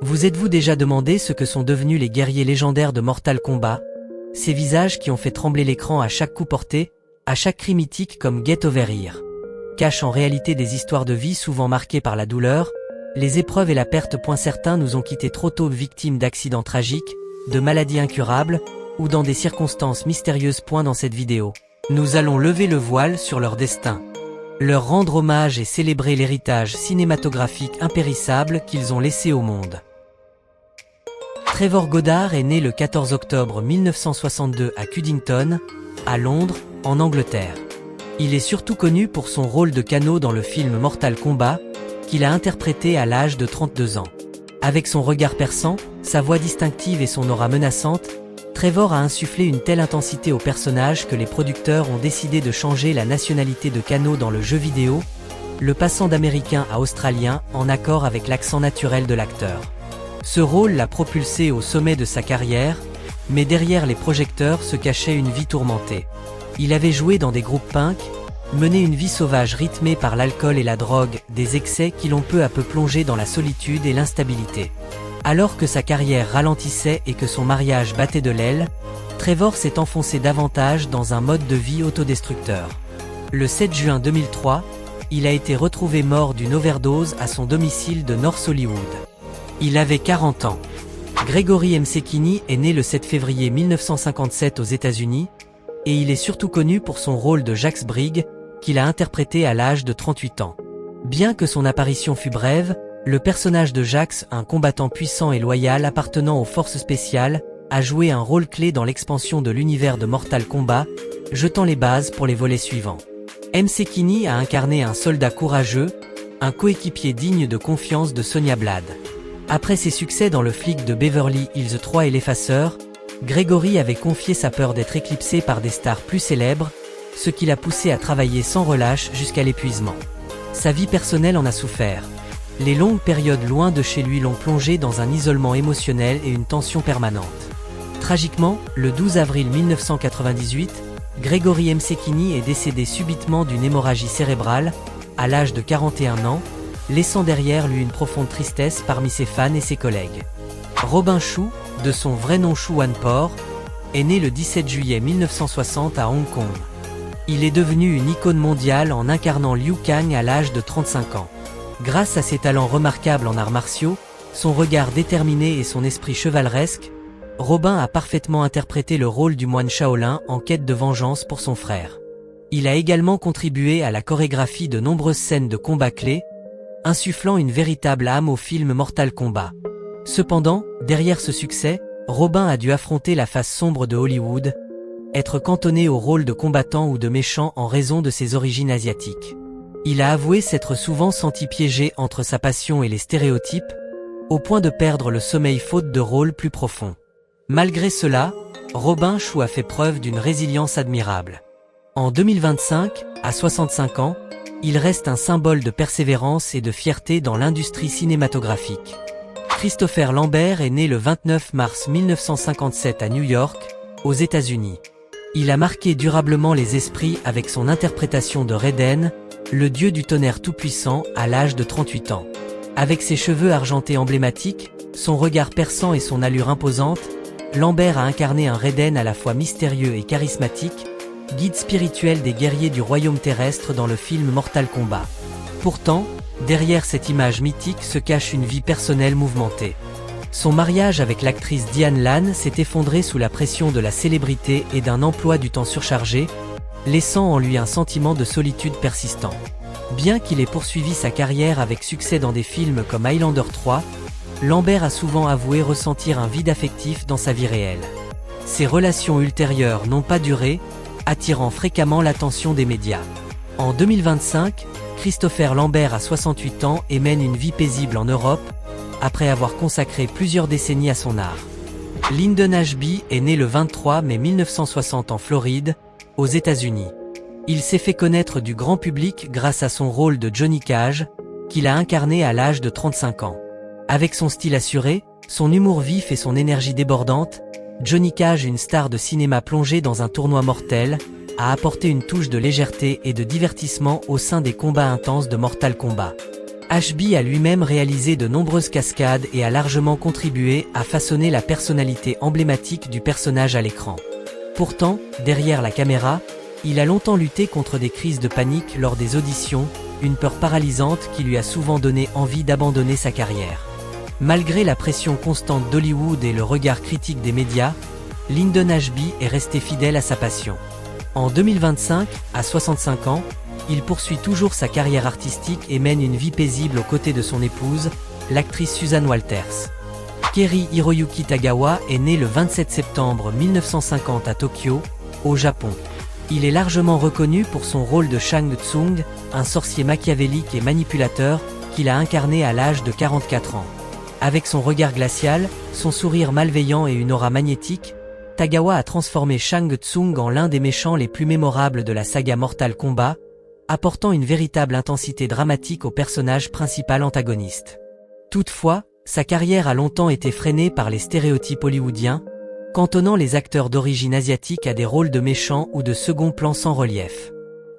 Vous êtes-vous déjà demandé ce que sont devenus les guerriers légendaires de Mortal Kombat? Ces visages qui ont fait trembler l'écran à chaque coup porté, à chaque cri mythique comme Get Over Here, cachent en réalité des histoires de vie souvent marquées par la douleur, les épreuves et la perte. Certains nous ont quittés trop tôt, victimes d'accidents tragiques, de maladies incurables, ou dans des circonstances mystérieuses. Dans cette vidéo, nous allons lever le voile sur leur destin, leur rendre hommage et célébrer l'héritage cinématographique impérissable qu'ils ont laissé au monde. Trevor Goddard est né le 14 octobre 1962 à Cuddington, à Londres, en Angleterre. Il est surtout connu pour son rôle de Kano dans le film Mortal Kombat, qu'il a interprété à l'âge de 32 ans. Avec son regard perçant, sa voix distinctive et son aura menaçante, Trevor a insufflé une telle intensité au personnage que les producteurs ont décidé de changer la nationalité de Kano dans le jeu vidéo, le passant d'américain à australien en accord avec l'accent naturel de l'acteur. Ce rôle l'a propulsé au sommet de sa carrière, mais derrière les projecteurs se cachait une vie tourmentée. Il avait joué dans des groupes punk, mené une vie sauvage rythmée par l'alcool et la drogue, des excès qui l'ont peu à peu plongé dans la solitude et l'instabilité. Alors que sa carrière ralentissait et que son mariage battait de l'aile, Trevor s'est enfoncé davantage dans un mode de vie autodestructeur. Le 7 juin 2003, il a été retrouvé mort d'une overdose à son domicile de North Hollywood. Il avait 40 ans. Gregory Msekini est né le 7 février 1957 aux États-Unis, et il est surtout connu pour son rôle de Jax Briggs, qu'il a interprété à l'âge de 38 ans. Bien que son apparition fût brève, le personnage de Jax, un combattant puissant et loyal appartenant aux forces spéciales, a joué un rôle clé dans l'expansion de l'univers de Mortal Kombat, jetant les bases pour les volets suivants. Msekini a incarné un soldat courageux, un coéquipier digne de confiance de Sonya Blade. Après ses succès dans Le Flic de Beverly Hills 3 et L'Effaceur, Gregory avait confié sa peur d'être éclipsé par des stars plus célèbres, ce qui l'a poussé à travailler sans relâche jusqu'à l'épuisement. Sa vie personnelle en a souffert. Les longues périodes loin de chez lui l'ont plongé dans un isolement émotionnel et une tension permanente. Tragiquement, le 12 avril 1998, Gregory Msekini est décédé subitement d'une hémorragie cérébrale, à l'âge de 41 ans, laissant derrière lui une profonde tristesse parmi ses fans et ses collègues. Robin Shou, de son vrai nom Shou Wanpor, est né le 17 juillet 1960 à Hong Kong. Il est devenu une icône mondiale en incarnant Liu Kang à l'âge de 35 ans. Grâce à ses talents remarquables en arts martiaux, son regard déterminé et son esprit chevaleresque, Robin a parfaitement interprété le rôle du moine Shaolin en quête de vengeance pour son frère. Il a également contribué à la chorégraphie de nombreuses scènes de combat clés, insufflant une véritable âme au film Mortal Kombat. Cependant, derrière ce succès, Robin a dû affronter la face sombre de Hollywood, être cantonné au rôle de combattant ou de méchant en raison de ses origines asiatiques. Il a avoué s'être souvent senti piégé entre sa passion et les stéréotypes, au point de perdre le sommeil faute de rôles plus profonds. Malgré cela, Robin Shou a fait preuve d'une résilience admirable. En 2025, à 65 ans, il reste un symbole de persévérance et de fierté dans l'industrie cinématographique. Christopher Lambert est né le 29 mars 1957 à New York, aux États-Unis. Il a marqué durablement les esprits avec son interprétation de Raiden, le dieu du tonnerre tout-puissant, à l'âge de 38 ans. Avec ses cheveux argentés emblématiques, son regard perçant et son allure imposante, Lambert a incarné un Raiden à la fois mystérieux et charismatique, guide spirituel des guerriers du royaume terrestre dans le film Mortal Kombat. Pourtant, derrière cette image mythique se cache une vie personnelle mouvementée. Son mariage avec l'actrice Diane Lane s'est effondré sous la pression de la célébrité et d'un emploi du temps surchargé, laissant en lui un sentiment de solitude persistant. Bien qu'il ait poursuivi sa carrière avec succès dans des films comme Highlander 3, Lambert a souvent avoué ressentir un vide affectif dans sa vie réelle. Ses relations ultérieures n'ont pas duré, attirant fréquemment l'attention des médias. En 2025, Christopher Lambert a 68 ans et mène une vie paisible en Europe, après avoir consacré plusieurs décennies à son art. Lyndon Ashby est né le 23 mai 1960 en Floride, aux États-Unis. Il s'est fait connaître du grand public grâce à son rôle de Johnny Cage, qu'il a incarné à l'âge de 35 ans. Avec son style assuré, son humour vif et son énergie débordante, Johnny Cage, une star de cinéma plongée dans un tournoi mortel, a apporté une touche de légèreté et de divertissement au sein des combats intenses de Mortal Kombat. HB a lui-même réalisé de nombreuses cascades et a largement contribué à façonner la personnalité emblématique du personnage à l'écran. Pourtant, derrière la caméra, il a longtemps lutté contre des crises de panique lors des auditions, une peur paralysante qui lui a souvent donné envie d'abandonner sa carrière. Malgré la pression constante d'Hollywood et le regard critique des médias, Lyndon HB est resté fidèle à sa passion. En 2025, à 65 ans, il poursuit toujours sa carrière artistique et mène une vie paisible aux côtés de son épouse, l'actrice Susan Walters. Keri Hiroyuki Tagawa est né le 27 septembre 1950 à Tokyo, au Japon. Il est largement reconnu pour son rôle de Shang Tsung, un sorcier machiavélique et manipulateur, qu'il a incarné à l'âge de 44 ans. Avec son regard glacial, son sourire malveillant et une aura magnétique, Tagawa a transformé Shang Tsung en l'un des méchants les plus mémorables de la saga Mortal Kombat, apportant une véritable intensité dramatique au personnage principal antagoniste. Toutefois, sa carrière a longtemps été freinée par les stéréotypes hollywoodiens, cantonnant les acteurs d'origine asiatique à des rôles de méchants ou de second plan sans relief.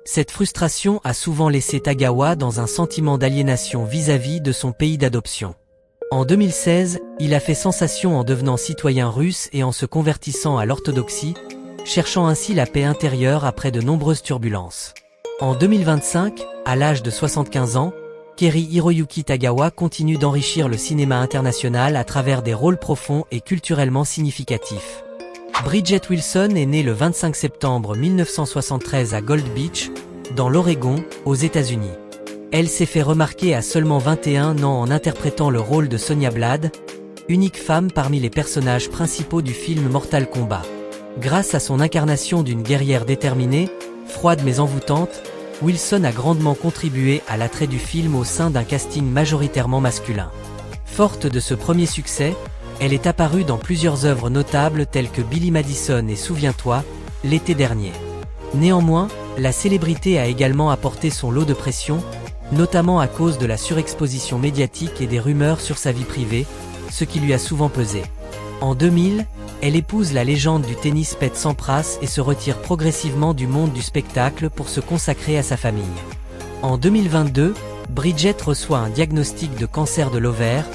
Cette frustration a souvent laissé Tagawa dans un sentiment d'aliénation vis-à-vis de son pays d'adoption. En 2016, il a fait sensation en devenant citoyen russe et en se convertissant à l'orthodoxie, cherchant ainsi la paix intérieure après de nombreuses turbulences. En 2025, à l'âge de 75 ans, Keri Hiroyuki Tagawa continue d'enrichir le cinéma international à travers des rôles profonds et culturellement significatifs. Bridget Wilson est née le 25 septembre 1973 à Gold Beach, dans l'Oregon, aux États-Unis. Elle s'est fait remarquer à seulement 21 ans en interprétant le rôle de Sonya Blade, unique femme parmi les personnages principaux du film Mortal Kombat. Grâce à son incarnation d'une guerrière déterminée, froide mais envoûtante, Wilson a grandement contribué à l'attrait du film au sein d'un casting majoritairement masculin. Forte de ce premier succès, elle est apparue dans plusieurs œuvres notables telles que Billy Madison et Souviens-toi, l'été dernier. Néanmoins, la célébrité a également apporté son lot de pression, notamment à cause de la surexposition médiatique et des rumeurs sur sa vie privée, ce qui lui a souvent pesé. En 2000, elle épouse la légende du tennis Pete Sampras et se retire progressivement du monde du spectacle pour se consacrer à sa famille. En 2022, Bridget reçoit un diagnostic de cancer de l'ovaire,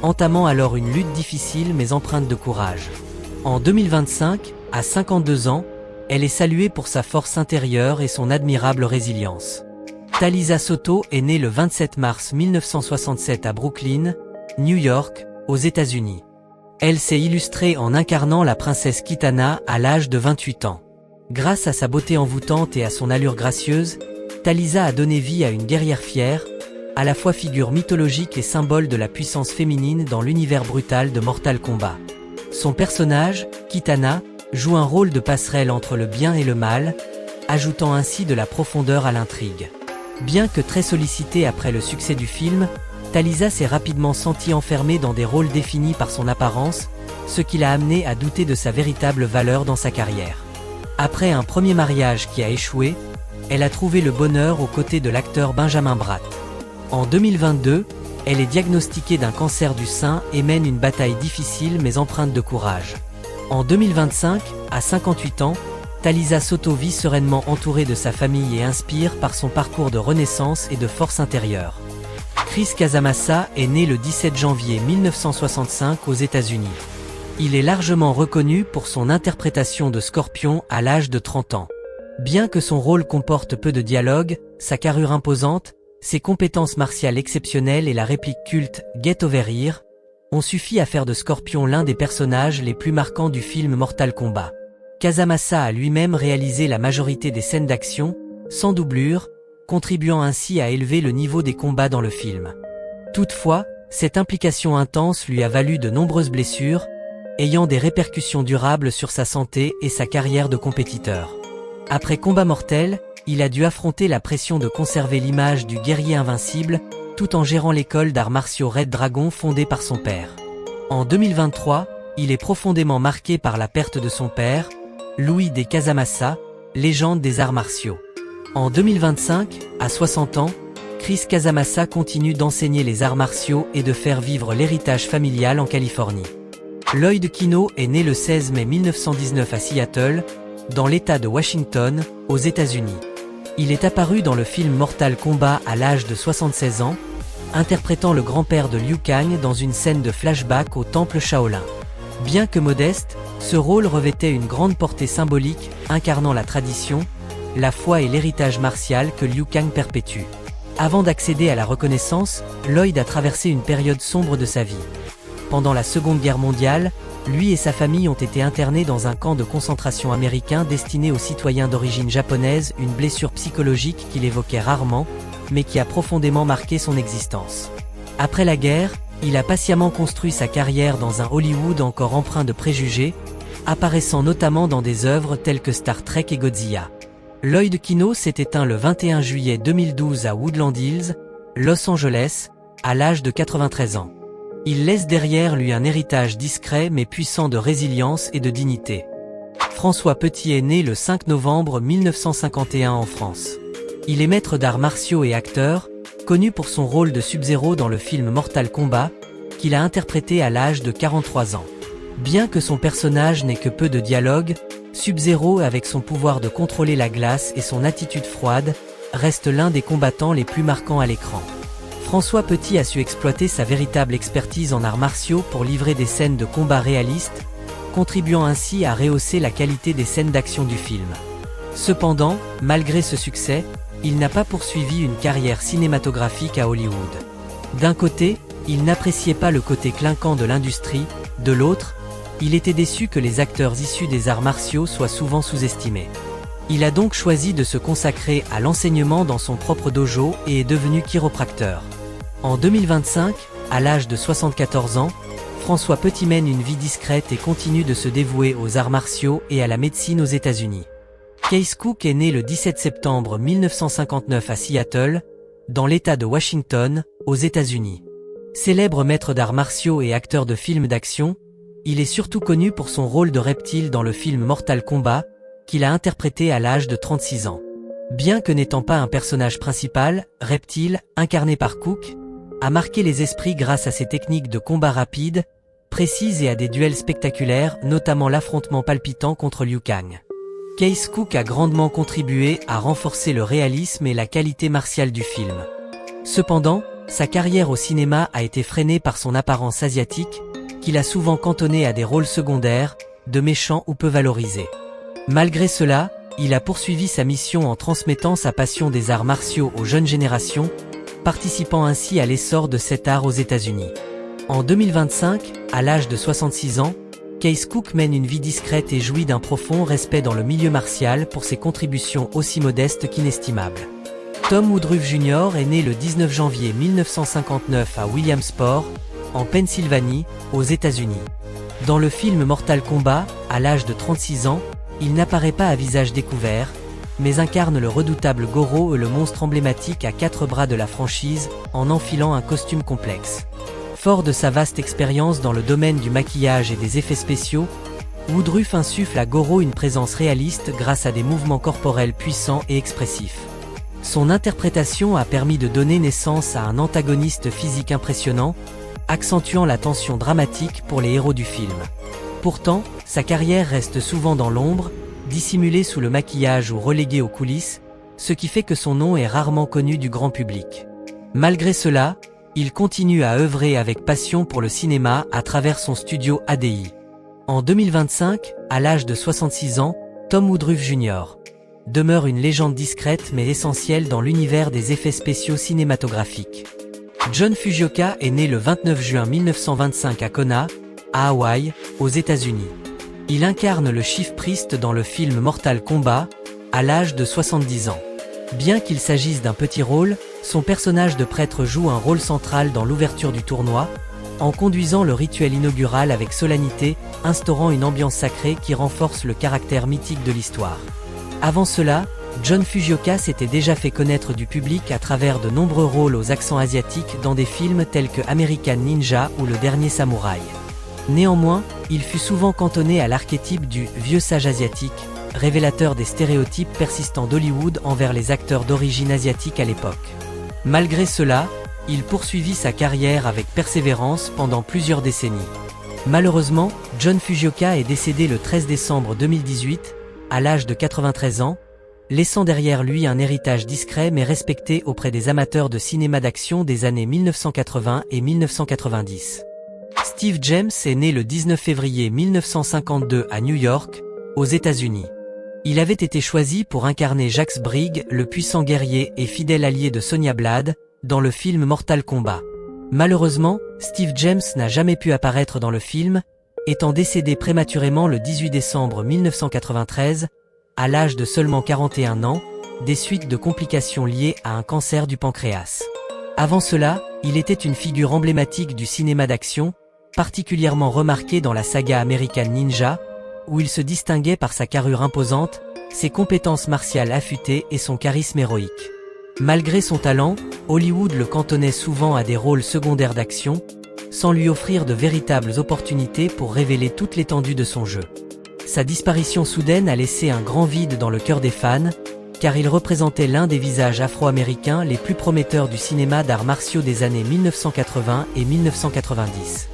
entamant alors une lutte difficile mais empreinte de courage. En 2025, à 52 ans, elle est saluée pour sa force intérieure et son admirable résilience. Talisa Soto est née le 27 mars 1967 à Brooklyn, New York, aux États-Unis. Elle s'est illustrée en incarnant la princesse Kitana à l'âge de 28 ans. Grâce à sa beauté envoûtante et à son allure gracieuse, Talisa a donné vie à une guerrière fière, à la fois figure mythologique et symbole de la puissance féminine dans l'univers brutal de Mortal Kombat. Son personnage, Kitana, joue un rôle de passerelle entre le bien et le mal, ajoutant ainsi de la profondeur à l'intrigue. Bien que très sollicitée après le succès du film, Talisa s'est rapidement sentie enfermée dans des rôles définis par son apparence, ce qui l'a amenée à douter de sa véritable valeur dans sa carrière. Après un premier mariage qui a échoué, elle a trouvé le bonheur aux côtés de l'acteur Benjamin Bratt. En 2022, elle est diagnostiquée d'un cancer du sein et mène une bataille difficile mais empreinte de courage. En 2025, à 58 ans, Talisa Soto vit sereinement entourée de sa famille et inspire par son parcours de renaissance et de force intérieure. Chris Casamassa est né le 17 janvier 1965 aux États-Unis. Il est largement reconnu pour son interprétation de Scorpion à l'âge de 30 ans. Bien que son rôle comporte peu de dialogue, sa carrure imposante, ses compétences martiales exceptionnelles et la réplique culte « Get over here » ont suffi à faire de Scorpion l'un des personnages les plus marquants du film Mortal Kombat. Casamassa a lui-même réalisé la majorité des scènes d'action, sans doublure, contribuant ainsi à élever le niveau des combats dans le film. Toutefois, cette implication intense lui a valu de nombreuses blessures, ayant des répercussions durables sur sa santé et sa carrière de compétiteur. Après Combat Mortel, il a dû affronter la pression de conserver l'image du guerrier invincible, tout en gérant l'école d'arts martiaux Red Dragon fondée par son père. En 2023, il est profondément marqué par la perte de son père, Louis D. Casamassa, légende des arts martiaux. En 2025, à 60 ans, Chris Casamassa continue d'enseigner les arts martiaux et de faire vivre l'héritage familial en Californie. Lloyd Kino est né le 16 mai 1919 à Seattle, dans l'État de Washington, aux États-Unis. Il est apparu dans le film Mortal Kombat à l'âge de 76 ans, interprétant le grand-père de Liu Kang dans une scène de flashback au temple Shaolin. Bien que modeste, ce rôle revêtait une grande portée symbolique, incarnant la tradition, la foi et l'héritage martial que Liu Kang perpétue. Avant d'accéder à la reconnaissance, Lloyd a traversé une période sombre de sa vie. Pendant la Seconde Guerre mondiale, lui et sa famille ont été internés dans un camp de concentration américain destiné aux citoyens d'origine japonaise, une blessure psychologique qu'il évoquait rarement, mais qui a profondément marqué son existence. Après la guerre, il a patiemment construit sa carrière dans un Hollywood encore empreint de préjugés, apparaissant notamment dans des œuvres telles que Star Trek et Godzilla. Lloyd Kino s'est éteint le 21 juillet 2012 à Woodland Hills, Los Angeles, à l'âge de 93 ans. Il laisse derrière lui un héritage discret mais puissant de résilience et de dignité. François Petit est né le 5 novembre 1951 en France. Il est maître d'arts martiaux et acteur, connu pour son rôle de Sub-Zero dans le film Mortal Kombat, qu'il a interprété à l'âge de 43 ans. Bien que son personnage n'ait que peu de dialogue, Sub-Zero, avec son pouvoir de contrôler la glace et son attitude froide, reste l'un des combattants les plus marquants à l'écran. François Petit a su exploiter sa véritable expertise en arts martiaux pour livrer des scènes de combat réalistes, contribuant ainsi à rehausser la qualité des scènes d'action du film. Cependant, malgré ce succès, il n'a pas poursuivi une carrière cinématographique à Hollywood. D'un côté, il n'appréciait pas le côté clinquant de l'industrie, de l'autre, il était déçu que les acteurs issus des arts martiaux soient souvent sous-estimés. Il a donc choisi de se consacrer à l'enseignement dans son propre dojo et est devenu chiropracteur. En 2025, à l'âge de 74 ans, François Petit mène une vie discrète et continue de se dévouer aux arts martiaux et à la médecine aux États-Unis. Case Cook est né le 17 septembre 1959 à Seattle, dans l'État de Washington, aux États-Unis. Célèbre maître d'arts martiaux et acteur de films d'action, il est surtout connu pour son rôle de reptile dans le film Mortal Kombat, qu'il a interprété à l'âge de 36 ans. Bien que n'étant pas un personnage principal, Reptile, incarné par Cook, a marqué les esprits grâce à ses techniques de combat rapides, précises et à des duels spectaculaires, notamment l'affrontement palpitant contre Liu Kang. Case Cook a grandement contribué à renforcer le réalisme et la qualité martiale du film. Cependant, sa carrière au cinéma a été freinée par son apparence asiatique, qu'il a souvent cantonné à des rôles secondaires, de méchants ou peu valorisés. Malgré cela, il a poursuivi sa mission en transmettant sa passion des arts martiaux aux jeunes générations, participant ainsi à l'essor de cet art aux États-Unis. En 2025, à l'âge de 66 ans, Case Cook mène une vie discrète et jouit d'un profond respect dans le milieu martial pour ses contributions aussi modestes qu'inestimables. Tom Woodruff Jr. est né le 19 janvier 1959 à Williamsport, en Pennsylvanie, aux États-Unis. Dans le film Mortal Kombat, à l'âge de 36 ans, il n'apparaît pas à visage découvert, mais incarne le redoutable Goro, le monstre emblématique à 4 bras de la franchise, en enfilant un costume complexe. Fort de sa vaste expérience dans le domaine du maquillage et des effets spéciaux, Woodruff insuffle à Goro une présence réaliste grâce à des mouvements corporels puissants et expressifs. Son interprétation a permis de donner naissance à un antagoniste physique impressionnant, accentuant la tension dramatique pour les héros du film. Pourtant, sa carrière reste souvent dans l'ombre, dissimulée sous le maquillage ou reléguée aux coulisses, ce qui fait que son nom est rarement connu du grand public. Malgré cela, il continue à œuvrer avec passion pour le cinéma à travers son studio ADI. En 2025, à l'âge de 66 ans, Tom Woodruff Jr. demeure une légende discrète mais essentielle dans l'univers des effets spéciaux cinématographiques. John Fujioka est né le 29 juin 1925 à Kona, à Hawaï, aux États-Unis. Il incarne le Chief Priest dans le film Mortal Kombat, à l'âge de 70 ans. Bien qu'il s'agisse d'un petit rôle, son personnage de prêtre joue un rôle central dans l'ouverture du tournoi, en conduisant le rituel inaugural avec solennité, instaurant une ambiance sacrée qui renforce le caractère mythique de l'histoire. Avant cela, John Fujioka s'était déjà fait connaître du public à travers de nombreux rôles aux accents asiatiques dans des films tels que American Ninja ou Le Dernier Samouraï. Néanmoins, il fut souvent cantonné à l'archétype du « vieux sage asiatique », révélateur des stéréotypes persistants d'Hollywood envers les acteurs d'origine asiatique à l'époque. Malgré cela, il poursuivit sa carrière avec persévérance pendant plusieurs décennies. Malheureusement, John Fujioka est décédé le 13 décembre 2018, à l'âge de 93 ans, laissant derrière lui un héritage discret mais respecté auprès des amateurs de cinéma d'action des années 1980 et 1990. Steve James est né le 19 février 1952 à New York, aux États-Unis. Il avait été choisi pour incarner Jax Briggs, le puissant guerrier et fidèle allié de Sonya Blade, dans le film Mortal Kombat. Malheureusement, Steve James n'a jamais pu apparaître dans le film, étant décédé prématurément le 18 décembre 1993, à l'âge de seulement 41 ans, des suites de complications liées à un cancer du pancréas. Avant cela, il était une figure emblématique du cinéma d'action, particulièrement remarqué dans la saga American Ninja, où il se distinguait par sa carrure imposante, ses compétences martiales affûtées et son charisme héroïque. Malgré son talent, Hollywood le cantonnait souvent à des rôles secondaires d'action, sans lui offrir de véritables opportunités pour révéler toute l'étendue de son jeu. Sa disparition soudaine a laissé un grand vide dans le cœur des fans, car il représentait l'un des visages afro-américains les plus prometteurs du cinéma d'arts martiaux des années 1980 et 1990.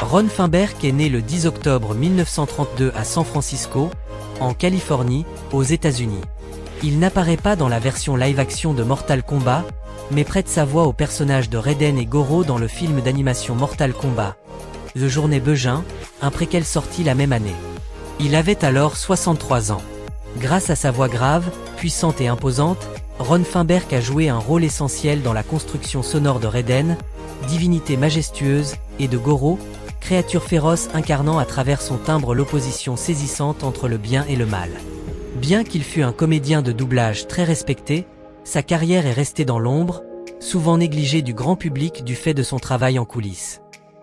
Ron Fienberg est né le 10 octobre 1932 à San Francisco, en Californie, aux États-Unis. Il n'apparaît pas dans la version live-action de Mortal Kombat, mais prête sa voix aux personnages de Raiden et Goro dans le film d'animation Mortal Kombat, The Journée Beugin, un préquel sorti la même année. Il avait alors 63 ans. Grâce à sa voix grave, puissante et imposante, Ron Fienberg a joué un rôle essentiel dans la construction sonore de Raiden, divinité majestueuse, et de Goro, créature féroce incarnant à travers son timbre l'opposition saisissante entre le bien et le mal. Bien qu'il fût un comédien de doublage très respecté, sa carrière est restée dans l'ombre, souvent négligée du grand public du fait de son travail en coulisses.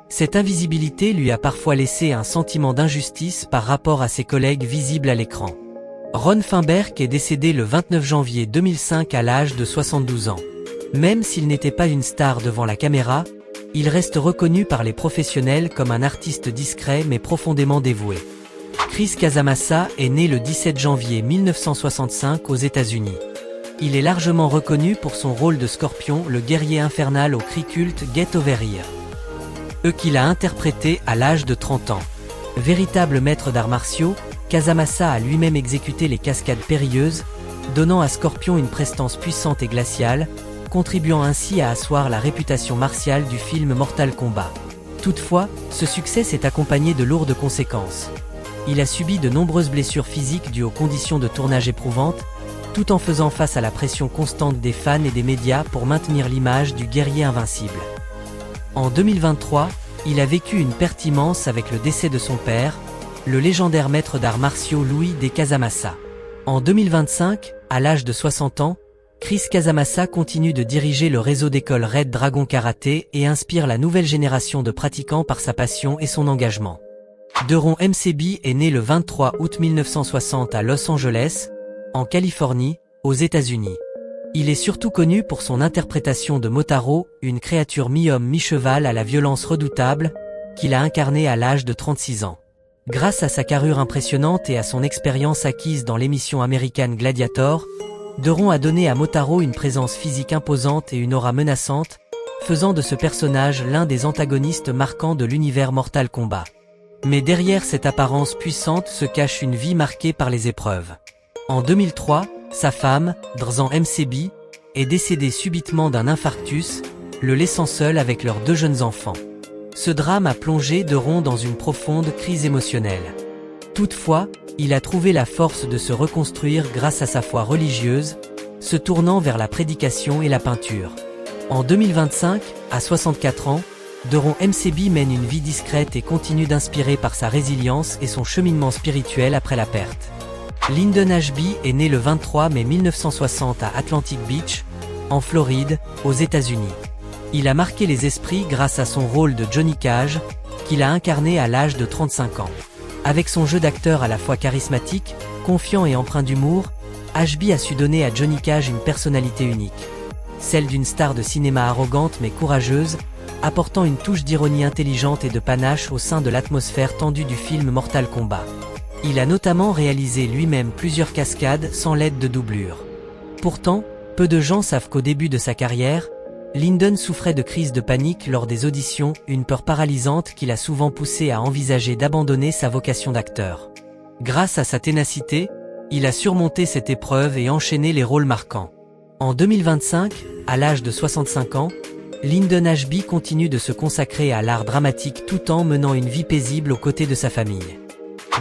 Cette invisibilité lui a parfois laissé un sentiment d'injustice par rapport à ses collègues visibles à l'écran. Ron Fienberg est décédé le 29 janvier 2005 à l'âge de 72 ans. Même s'il n'était pas une star devant la caméra, il reste reconnu par les professionnels comme un artiste discret mais profondément dévoué. Chris Casamassa est né le 17 janvier 1965 aux États-Unis. Il est largement reconnu pour son rôle de Scorpion, le guerrier infernal au cri culte Get Over Here, qu'il a interprété à l'âge de 30 ans. Véritable maître d'arts martiaux, Casamassa a lui-même exécuté les cascades périlleuses, donnant à Scorpion une prestance puissante et glaciale, contribuant ainsi à asseoir la réputation martiale du film Mortal Kombat. Toutefois, ce succès s'est accompagné de lourdes conséquences. Il a subi de nombreuses blessures physiques dues aux conditions de tournage éprouvantes, tout en faisant face à la pression constante des fans et des médias pour maintenir l'image du guerrier invincible. En 2023, il a vécu une perte immense avec le décès de son père, le légendaire maître d'arts martiaux Louis D. Casamassa. En 2025, à l'âge de 60 ans, Chris Casamassa continue de diriger le réseau d'écoles Red Dragon Karaté et inspire la nouvelle génération de pratiquants par sa passion et son engagement. Deron McB est né le 23 août 1960 à Los Angeles, en Californie, aux États-Unis. Il est surtout connu pour son interprétation de Motaro, une créature mi-homme mi-cheval à la violence redoutable, qu'il a incarnée à l'âge de 36 ans. Grâce à sa carrure impressionnante et à son expérience acquise dans l'émission American Gladiator, Deron a donné à Motaro une présence physique imposante et une aura menaçante, faisant de ce personnage l'un des antagonistes marquants de l'univers Mortal Kombat. Mais derrière cette apparence puissante se cache une vie marquée par les épreuves. En 2003, sa femme, Drzan McB, est décédée subitement d'un infarctus, le laissant seul avec leurs 2 jeunes enfants. Ce drame a plongé Deron dans une profonde crise émotionnelle. Toutefois, il a trouvé la force de se reconstruire grâce à sa foi religieuse, se tournant vers la prédication et la peinture. En 2025, à 64 ans, Deron McB mène une vie discrète et continue d'inspirer par sa résilience et son cheminement spirituel après la perte. Lyndon Ashby est né le 23 mai 1960 à Atlantic Beach, en Floride, aux États-Unis. Il a marqué les esprits grâce à son rôle de Johnny Cage, qu'il a incarné à l'âge de 35 ans. Avec son jeu d'acteur à la fois charismatique, confiant et empreint d'humour, Ashby a su donner à Johnny Cage une personnalité unique. Celle d'une star de cinéma arrogante mais courageuse, apportant une touche d'ironie intelligente et de panache au sein de l'atmosphère tendue du film Mortal Kombat. Il a notamment réalisé lui-même plusieurs cascades sans l'aide de doublure. Pourtant, peu de gens savent qu'au début de sa carrière, Lyndon souffrait de crises de panique lors des auditions, une peur paralysante qui l'a souvent poussé à envisager d'abandonner sa vocation d'acteur. Grâce à sa ténacité, Il a surmonté cette épreuve et enchaîné les rôles marquants. En 2025, à l'âge de 65 ans, Lyndon Ashby continue de se consacrer à l'art dramatique tout en menant une vie paisible aux côtés de sa famille.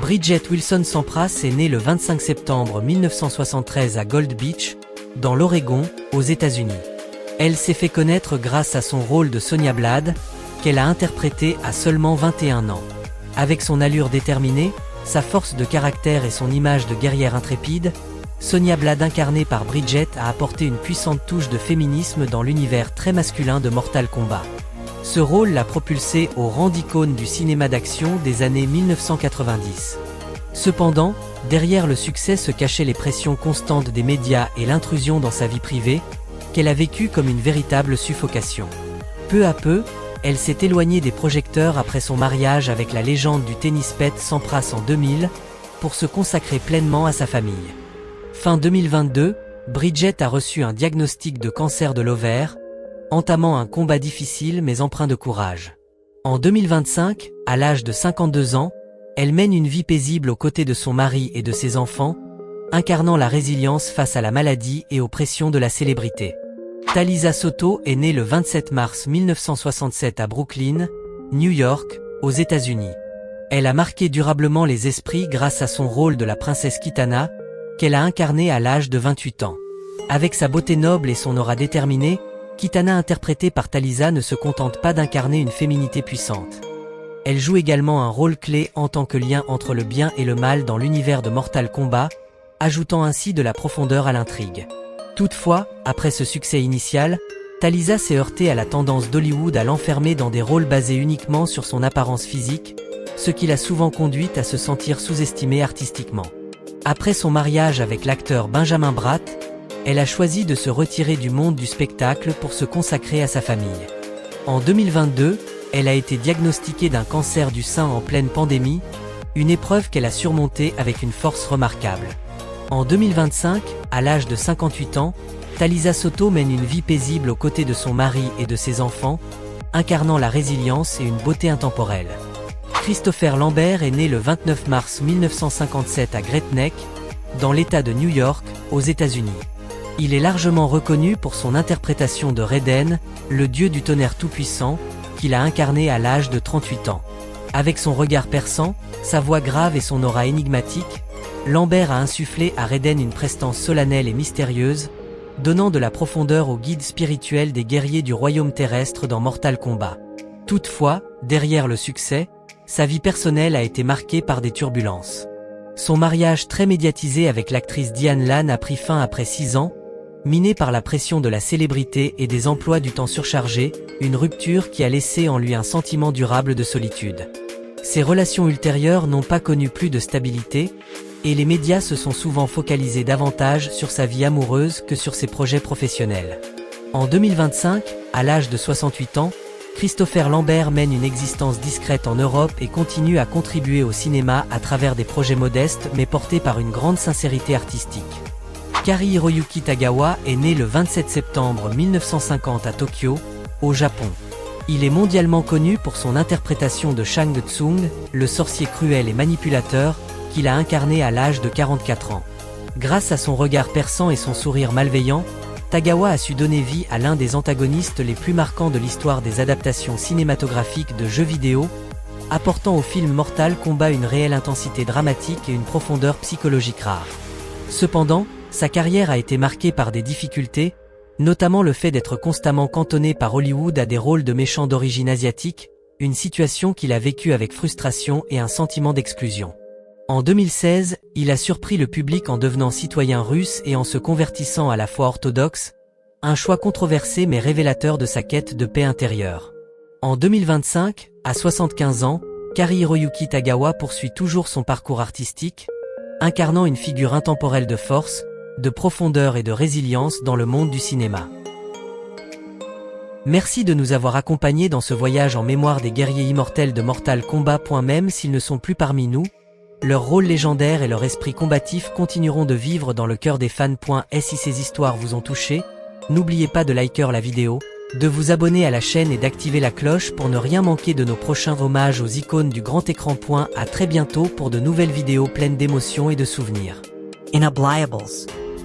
Bridget Wilson Sampras est née le 25 septembre 1973 à Gold Beach, dans l'Oregon, aux États-Unis. Elle s'est fait connaître grâce à son rôle de Sonia Blade, qu'elle a interprété à seulement 21 ans. Avec son allure déterminée, sa force de caractère et son image de guerrière intrépide, Sonia Blade incarnée par Bridget a apporté une puissante touche de féminisme dans l'univers très masculin de Mortal Kombat. Ce rôle l'a propulsée au rang d'icône du cinéma d'action des années 1990. Cependant, derrière le succès se cachaient les pressions constantes des médias et l'intrusion dans sa vie privée, qu'elle a vécue comme une véritable suffocation. Peu à peu, elle s'est éloignée des projecteurs après son mariage avec la légende du tennis Pete Sampras en 2000, pour se consacrer pleinement à sa famille. Fin 2022, Bridget a reçu un diagnostic de cancer de l'ovaire, entamant un combat difficile mais empreint de courage. En 2025, à l'âge de 52 ans, elle mène une vie paisible aux côtés de son mari et de ses enfants, incarnant la résilience face à la maladie et aux pressions de la célébrité. Talisa Soto est née le 27 mars 1967 à Brooklyn, New York, aux États-Unis. Elle a marqué durablement les esprits grâce à son rôle de la princesse Kitana, qu'elle a incarné à l'âge de 28 ans. Avec sa beauté noble et son aura déterminée, Kitana interprétée par Talisa ne se contente pas d'incarner une féminité puissante. Elle joue également un rôle clé en tant que lien entre le bien et le mal dans l'univers de Mortal Kombat, ajoutant ainsi de la profondeur à l'intrigue. Toutefois, après ce succès initial, Talisa s'est heurtée à la tendance d'Hollywood à l'enfermer dans des rôles basés uniquement sur son apparence physique, ce qui l'a souvent conduite à se sentir sous-estimée artistiquement. Après son mariage avec l'acteur Benjamin Bratt, elle a choisi de se retirer du monde du spectacle pour se consacrer à sa famille. En 2022, elle a été diagnostiquée d'un cancer du sein en pleine pandémie, une épreuve qu'elle a surmontée avec une force remarquable. En 2025, à l'âge de 58 ans, Talisa Soto mène une vie paisible aux côtés de son mari et de ses enfants, incarnant la résilience et une beauté intemporelle. Christopher Lambert est né le 29 mars 1957 à Great Neck, dans l'État de New York, aux États-Unis. Il est largement reconnu pour son interprétation de Raiden, le dieu du tonnerre tout-puissant, qu'il a incarné à l'âge de 38 ans. Avec son regard perçant, sa voix grave et son aura énigmatique, Lambert a insufflé à Raiden une prestance solennelle et mystérieuse, donnant de la profondeur au guide spirituel des guerriers du royaume terrestre dans Mortal Kombat. Toutefois, derrière le succès, sa vie personnelle a été marquée par des turbulences. Son mariage très médiatisé avec l'actrice Diane Lane a pris fin après 6 ans, miné par la pression de la célébrité et des emplois du temps surchargés, une rupture qui a laissé en lui un sentiment durable de solitude. Ses relations ultérieures n'ont pas connu plus de stabilité, et les médias se sont souvent focalisés davantage sur sa vie amoureuse que sur ses projets professionnels. En 2025, à l'âge de 68 ans, Christopher Lambert mène une existence discrète en Europe et continue à contribuer au cinéma à travers des projets modestes mais portés par une grande sincérité artistique. Kari Hiroyuki Tagawa est né le 27 septembre 1950 à Tokyo, au Japon. Il est mondialement connu pour son interprétation de Shang Tsung, le sorcier cruel et manipulateur, qu'il a incarné à l'âge de 44 ans. Grâce à son regard perçant et son sourire malveillant, Tagawa a su donner vie à l'un des antagonistes les plus marquants de l'histoire des adaptations cinématographiques de jeux vidéo, apportant au film Mortal Kombat une réelle intensité dramatique et une profondeur psychologique rare. Cependant, sa carrière a été marquée par des difficultés, notamment le fait d'être constamment cantonné par Hollywood à des rôles de méchants d'origine asiatique, une situation qu'il a vécue avec frustration et un sentiment d'exclusion. En 2016, il a surpris le public en devenant citoyen russe et en se convertissant à la foi orthodoxe, un choix controversé mais révélateur de sa quête de paix intérieure. En 2025, à 75 ans, Kari Hiroyuki Tagawa poursuit toujours son parcours artistique, incarnant une figure intemporelle de force, de profondeur et de résilience dans le monde du cinéma. Merci de nous avoir accompagnés dans ce voyage en mémoire des guerriers immortels de Mortal Kombat. Même s'ils ne sont plus parmi nous, leur rôle légendaire et leur esprit combatif continueront de vivre dans le cœur des fans. Si ces histoires vous ont touché, n'oubliez pas de liker la vidéo, de vous abonner à la chaîne et d'activer la cloche pour ne rien manquer de nos prochains hommages aux icônes du grand écran. À très bientôt pour de nouvelles vidéos pleines d'émotions et de souvenirs. Inhablayables.